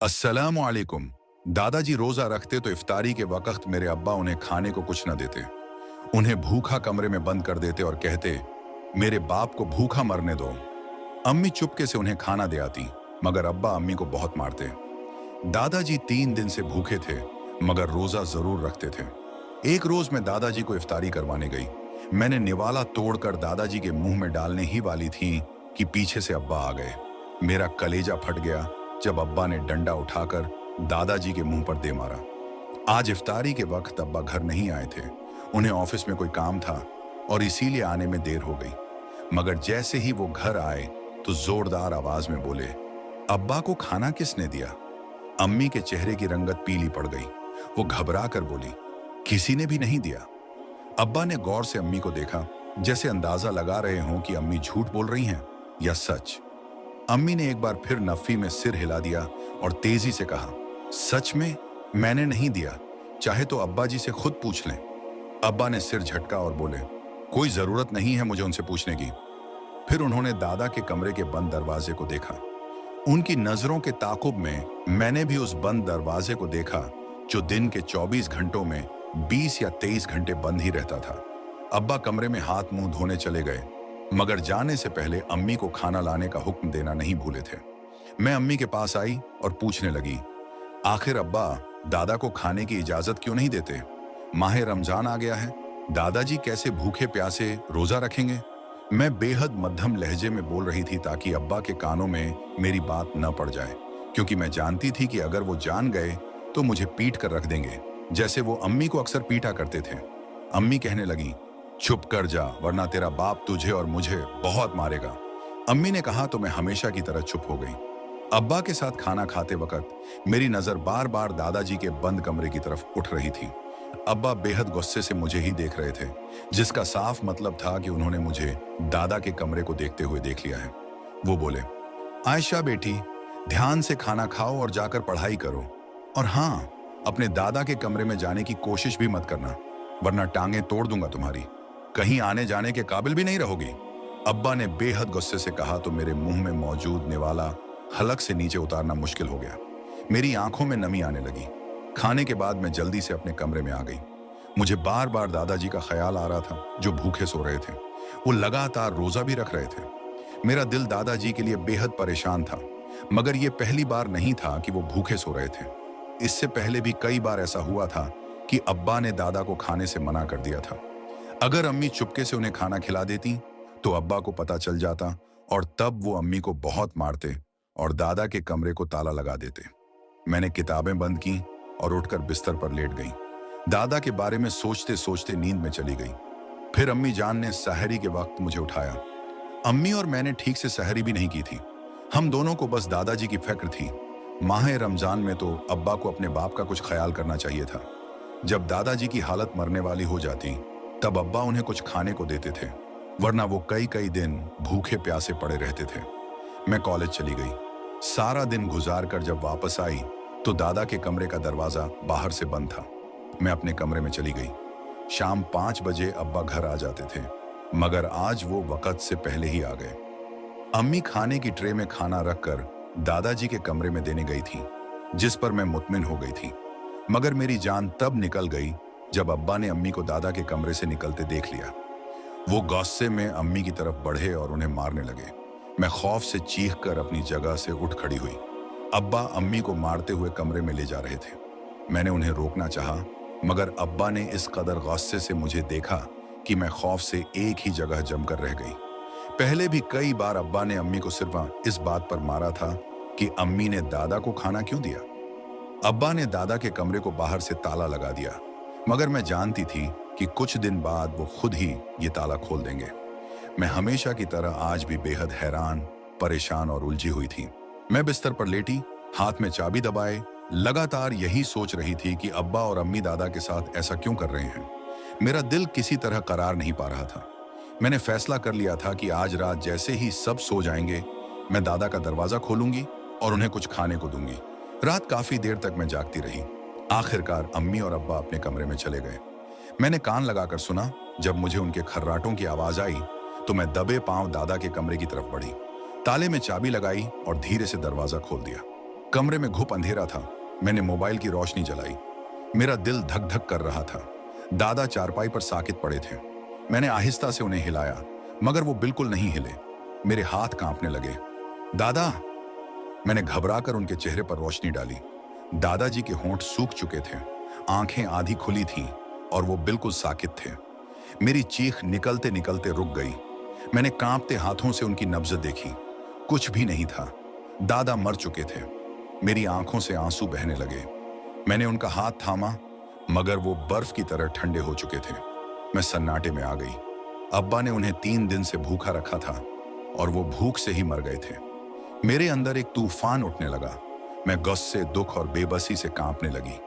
अस्सलामु अलैकुम। दादाजी रोजा रखते तो इफ्तारी के वक्त मेरे अब्बा उन्हें खाने को कुछ न देते। उन्हें भूखा कमरे में बंद कर देते और कहते, मेरे बाप को भूखा मरने दो। अम्मी चुपके से उन्हें खाना दे आती, मगर अब्बा अम्मी को बहुत मारते। दादाजी 3 दिन से भूखे थे, मगर रोजा जरूर रखते थे। एक रोज मैं दादाजी को इफ्तारी करवाने गई। मैंने निवाला तोड़कर दादाजी के मुंह में डालने ही वाली थी कि पीछे से अब्बा आ गए। मेरा कलेजा फट गया जब अब्बा ने डंडा उठाकर दादाजी के मुंह पर दे मारा। आज इफ्तारी के वक्त अब्बा घर नहीं आए थे। उन्हें ऑफिस में कोई काम था और इसीलिए आने में देर हो गई। मगर जैसे ही वो घर आए तो जोरदार आवाज में बोले, अब्बा को खाना किसने दिया? अम्मी के चेहरे की रंगत पीली पड़ गई। वो घबरा कर बोली, किसी ने भी नहीं दिया। अब्बा ने गौर से अम्मी को देखा, जैसे अंदाजा लगा रहे हों कि अम्मी झूठ बोल रही हैं या सच। अम्मी ने एक बार फिर नफी में सिर हिला दिया और तेजी से कहा, सच में मैंने नहीं दिया, चाहे तो अब्बा जी से खुद पूछ लें। अब्बा ने सिर झटका और बोले, कोई जरूरत नहीं है मुझे उनसे पूछने की। फिर उन्होंने दादा के कमरे के बंद दरवाजे को देखा। उनकी नजरों के ताकुब में मैंने भी उस बंद दरवाजे को देखा जो दिन के 24 घंटों में 20 या 23 घंटे बंद ही रहता था। अब्बा कमरे में हाथ मुंह धोने चले गए, मगर जाने से पहले अम्मी को खाना लाने का हुक्म देना नहीं भूले थे। मैं अम्मी के पास आई और पूछने लगी, आखिर अब्बा दादा को खाने की इजाजत क्यों नहीं देते? माह रमजान आ गया है, दादाजी कैसे भूखे प्यासे रोजा रखेंगे? मैं बेहद मध्यम लहजे में बोल रही थी ताकि अब्बा के कानों में मेरी बात न पड़ जाए, क्योंकि मैं जानती थी कि अगर वो जान गए तो मुझे पीट कर रख देंगे, जैसे वो अम्मी को अक्सर पीटा करते थे। अम्मी कहने लगी, चुप कर जा, वरना तेरा बाप तुझे और मुझे बहुत मारेगा। अम्मी ने कहा तो मैं हमेशा की तरह चुप हो गई। अब्बा के साथ खाना खाते वक्त मेरी नजर बार बार दादाजी के बंद कमरे की तरफ उठ रही थी। अब्बा बेहद गुस्से से मुझे ही देख रहे थे, जिसका साफ मतलब था कि उन्होंने मुझे दादा के कमरे को देखते हुए देख लिया है। वो बोले, आयशा बेटी, ध्यान से खाना खाओ और जाकर पढ़ाई करो, और हाँ, अपने दादा के कमरे में जाने की कोशिश भी मत करना, वरना टांगे तोड़ दूंगा तुम्हारी। कहीं आने जाने के काबिल भी नहीं रहोगी। अब्बा ने बेहद गुस्से से कहा तो मेरे मुंह में मौजूद निवाला हलक से नीचे उतारना मुश्किल हो गया। मेरी आंखों में नमी आने लगी। खाने के बाद मैं जल्दी से अपने कमरे में आ गई। मुझे बार बार दादाजी का ख्याल आ रहा था जो भूखे सो रहे थे। वो लगातार रोजा भी रख रहे थे। मेरा दिल दादाजी के लिए बेहद परेशान था, मगर यह पहली बार नहीं था कि वो भूखे सो रहे थे। इससे पहले भी कई बार ऐसा हुआ था कि अब्बा ने दादा को खाने से मना कर दिया था। अगर अम्मी चुपके से उन्हें खाना खिला देती तो अब्बा को पता चल जाता और तब वो अम्मी को बहुत मारते और दादा के कमरे को ताला लगा देते। मैंने किताबें बंद की और उठकर बिस्तर पर लेट गई। दादा के बारे में सोचते सोचते नींद में चली गई। फिर अम्मी जान ने सहरी के वक्त मुझे उठाया। अम्मी और मैंने ठीक से सहरी भी नहीं की थी। हम दोनों को बस दादाजी की फिक्र थी। माह रमजान में तो अब्बा को अपने बाप का कुछ ख्याल करना चाहिए था। जब दादाजी की हालत मरने वाली हो जाती तब अब्बा उन्हें कुछ खाने को देते थे, वरना वो कई कई दिन भूखे प्यासे पड़े रहते थे। मैं कॉलेज चली गई। सारा दिन गुजार कर जब वापस आई तो दादा के कमरे का दरवाजा बाहर से बंद था। मैं अपने कमरे में चली गई। शाम 5 बजे अब्बा घर आ जाते थे, मगर आज वो वक्त से पहले ही आ गए। अम्मी खाने की ट्रे में खाना रखकर दादाजी के कमरे में देने गई थी, जिस पर मैं मुतमिन हो गई थी। मगर मेरी जान तब निकल गई जब अब्बा ने अम्मी को दादा के कमरे से निकलते देख लिया। वो गुस्से में अम्मी की तरफ बढ़े और उन्हें मारने लगे। मैं खौफ से चीखकर अपनी जगह से उठ खड़ी हुई। अब्बा अम्मी को मारते हुए कमरे में ले जा रहे थे। मैंने उन्हें रोकना चाहा, मगर अब्बा ने इस कदर गुस्से से मुझे देखा कि मैं खौफ से एक ही जगह जमकर रह गई। पहले भी कई बार अब्बा ने अम्मी को सिर्फ इस बात पर मारा था कि अम्मी ने दादा को खाना क्यों दिया। अब्बा ने दादा के कमरे को बाहर से ताला लगा दिया, मगर मैं जानती थी कि कुछ दिन बाद वो खुद ही ये ताला खोल देंगे। मैं हमेशा की तरह आज भी बेहद हैरान, परेशान और उलझी हुई थी। मैं बिस्तर पर लेटी, हाथ में चाबी दबाए, लगातार यही सोच रही थी कि अब्बा और अम्मी दादा के साथ ऐसा क्यों कर रहे हैं। मेरा दिल किसी तरह करार नहीं पा रहा था। मैंने फैसला कर लिया था कि आज रात जैसे ही सब सो जाएंगे, मैं दादा का दरवाजा खोलूंगी और उन्हें कुछ खाने को दूंगी। रात काफी देर तक मैं जागती रही। आखिरकार अम्मी और अब्बा अपने कमरे में चले गए। मैंने कान लगाकर सुना। जब मुझे उनके खर्राटों की आवाज आई तो मैं दबे पांव दादा के कमरे की तरफ बढ़ी, ताले में चाबी लगाई और धीरे से दरवाजा खोल दिया। कमरे में घुप अंधेरा था। मैंने मोबाइल की रोशनी जलाई। मेरा दिल धक धक कर रहा था। दादा चारपाई पर साकित पड़े थे। मैंने आहिस्ता से उन्हें हिलाया, मगर वो बिल्कुल नहीं हिले। मेरे हाथ कांपने लगे। दादा! मैंने घबराकर उनके चेहरे पर रोशनी डाली। दादाजी के होंठ सूख चुके थे, आंखें आधी खुली थीं और वो बिल्कुल साकित थे। मेरी चीख निकलते निकलते रुक गई। मैंने कांपते हाथों से उनकी नब्ज देखी। कुछ भी नहीं था। दादा मर चुके थे। मेरी आंखों से आंसू बहने लगे। मैंने उनका हाथ थामा, मगर वो बर्फ की तरह ठंडे हो चुके थे। मैं सन्नाटे में आ गई। अब्बा ने उन्हें 3 दिन से भूखा रखा था और वो भूख से ही मर गए थे। मेरे अंदर एक तूफान उठने लगा। मैं गुस्से, दुख और बेबसी से कांपने लगी।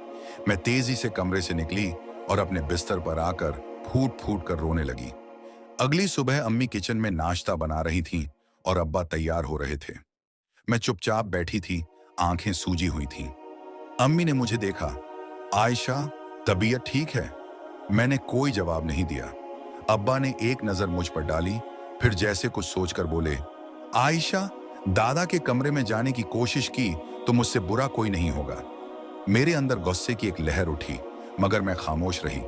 मैं तेजी से कमरे से निकली और अपने बिस्तर पर आकर फूट फूट कर रोने लगी। अगली सुबह अम्मी किचन में नाश्ता बना रही थीं और अब्बा तैयार हो रहे थे। मैं चुपचाप बैठी थी, आंखें सूजी हुई थीं। अम्मी ने मुझे देखा। आयशा, तबीयत ठीक है? मैंने कोई जवाब नहीं दिया। अब्बा ने एक नजर मुझ पर डाली, फिर जैसे कुछ सोचकर बोले, आयशा, दादा के कमरे में जाने की कोशिश की तो मुझसे बुरा कोई नहीं होगा। मेरे अंदर गुस्से की एक लहर उठी, मगर मैं खामोश रही।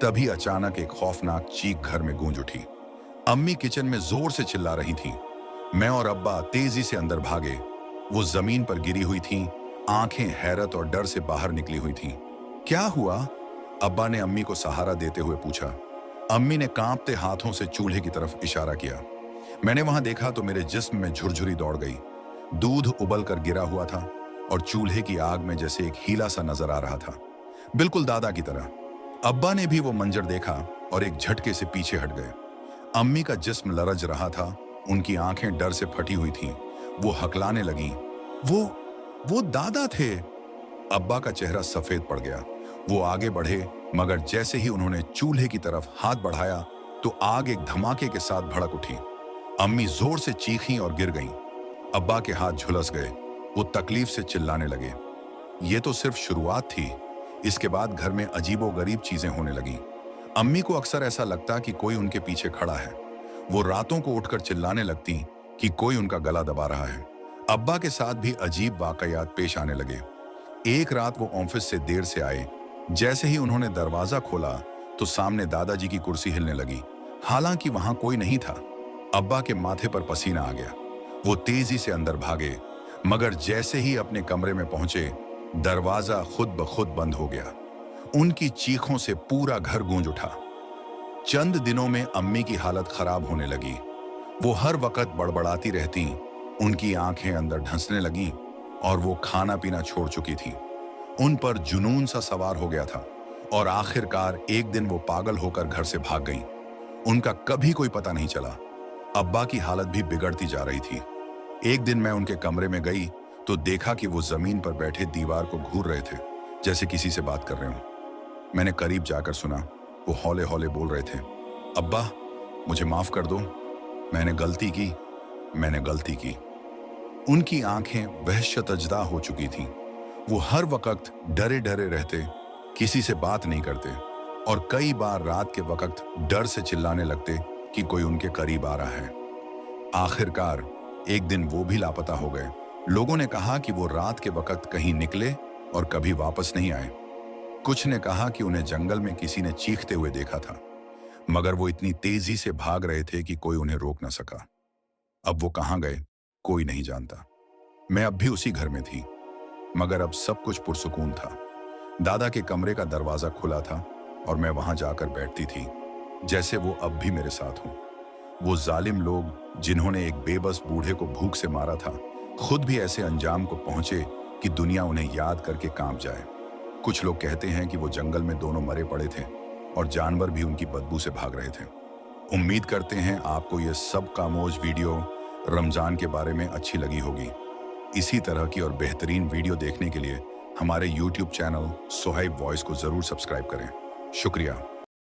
तभी अचानक एक खौफनाक चीख घर में गूंज उठी। अम्मी किचन में जोर से चिल्ला रही थीं। मैं और अब्बा तेजी से अंदर भागे। वो जमीन पर गिरी हुई थीं, आंखें हैरत और डर से बाहर निकली हुई थीं। क्या हुआ? अब्बा ने अम्मी को सहारा देते हुए पूछा। अम्मी ने कांपते हाथों से चूल्हे की तरफ इशारा किया। मैंने वहां देखा तो मेरे जिस्म में झुरझुरी दौड़ गई। दूध उबल कर गिरा हुआ था और चूल्हे की आग में जैसे एक हीला सा नजर आ रहा था, बिल्कुल दादा की तरह। अब्बा ने भी वो मंजर देखा और एक झटके से पीछे हट गए। अम्मी का जिस्म लरज रहा था, उनकी आंखें डर से फटी हुई थीं। वो हकलाने लगी। वो दादा थे। अब्बा का चेहरा सफेद पड़ गया। वो आगे बढ़े, मगर जैसे ही उन्होंने चूल्हे की तरफ हाथ बढ़ाया तो आग एक धमाके के साथ भड़क उठी। अम्मी जोर से चीखीं और गिर गईं। अब्बा के हाथ झुलस गए। वो तकलीफ से चिल्लाने लगे। ये तो सिर्फ शुरुआत थी। इसके बाद घर में अजीबोगरीब चीजें होने लगीं। अम्मी को अक्सर ऐसा लगता कि कोई उनके पीछे खड़ा है। वो रातों को उठकर चिल्लाने लगती कि कोई उनका गला दबा रहा है। अब्बा के साथ भी अजीब वाकयात पेश आने लगे। एक रात वो ऑफिस से देर से आए। जैसे ही उन्होंने दरवाजा खोला तो सामने दादाजी की कुर्सी हिलने लगी। हालांकि वहां कोई नहीं था। अब्बा के माथे पर पसीना आ गया। वो तेजी से अंदर भागे, मगर जैसे ही अपने कमरे में पहुंचे, दरवाजा खुद ब खुद बंद हो गया। उनकी चीखों से पूरा घर गूंज उठा। चंद दिनों में अम्मी की हालत खराब होने लगी। वो हर वक्त बड़बड़ाती रहती, उनकी आंखें अंदर ढंसने लगीं और वो खाना पीना छोड़ चुकी थी। उन पर जुनून सा सवार हो गया था और आखिरकार एक दिन वो पागल होकर घर से भाग गईं। उनका कभी कोई पता नहीं चला। अब्बा की हालत भी बिगड़ती जा रही थी। एक दिन मैं उनके कमरे में गई तो देखा कि वो जमीन पर बैठे दीवार को घूर रहे थे, जैसे किसी से बात कर रहे हो। मैंने करीब जाकर सुना। वो हौले हौले बोल रहे थे, अब्बा, मुझे माफ कर दो। मैंने गलती की। उनकी आंखें वहशतजदा हो चुकी थीं। वो हर वक्त डरे डरे रहते, किसी से बात नहीं करते और कई बार रात के वक्त डर से चिल्लाने लगते कि कोई उनके करीब आ रहा है। आखिरकार एक दिन वो भी लापता हो गए। लोगों ने कहा कि वो रात के वक्त कहीं निकले और कभी वापस नहीं आए। कुछ ने कहा कि उन्हें जंगल में किसी ने चीखते हुए देखा था, मगर वो इतनी तेजी से भाग रहे थे कि कोई उन्हें रोक न सका। अब वो कहाँ गए, कोई नहीं जानता। मैं अब भी उसी घर में थी, मगर अब सब कुछ पुरसुकून था। दादा के कमरे का दरवाजा खुला था और मैं वहां जाकर बैठती थी, जैसे वो अब भी मेरे साथ हों। वो जालिम लोग जिन्होंने एक बेबस बूढ़े को भूख से मारा था, खुद भी ऐसे अंजाम को पहुंचे कि दुनिया उन्हें याद करके कांप जाए। कुछ लोग कहते हैं कि वो जंगल में दोनों मरे पड़े थे और जानवर भी उनकी बदबू से भाग रहे थे। उम्मीद करते हैं आपको ये सब कामोज वीडियो रमजान के बारे में अच्छी लगी होगी। इसी तरह की और बेहतरीन वीडियो देखने के लिए हमारे YouTube चैनल सुहैब वॉइस को जरूर सब्सक्राइब करें। शुक्रिया।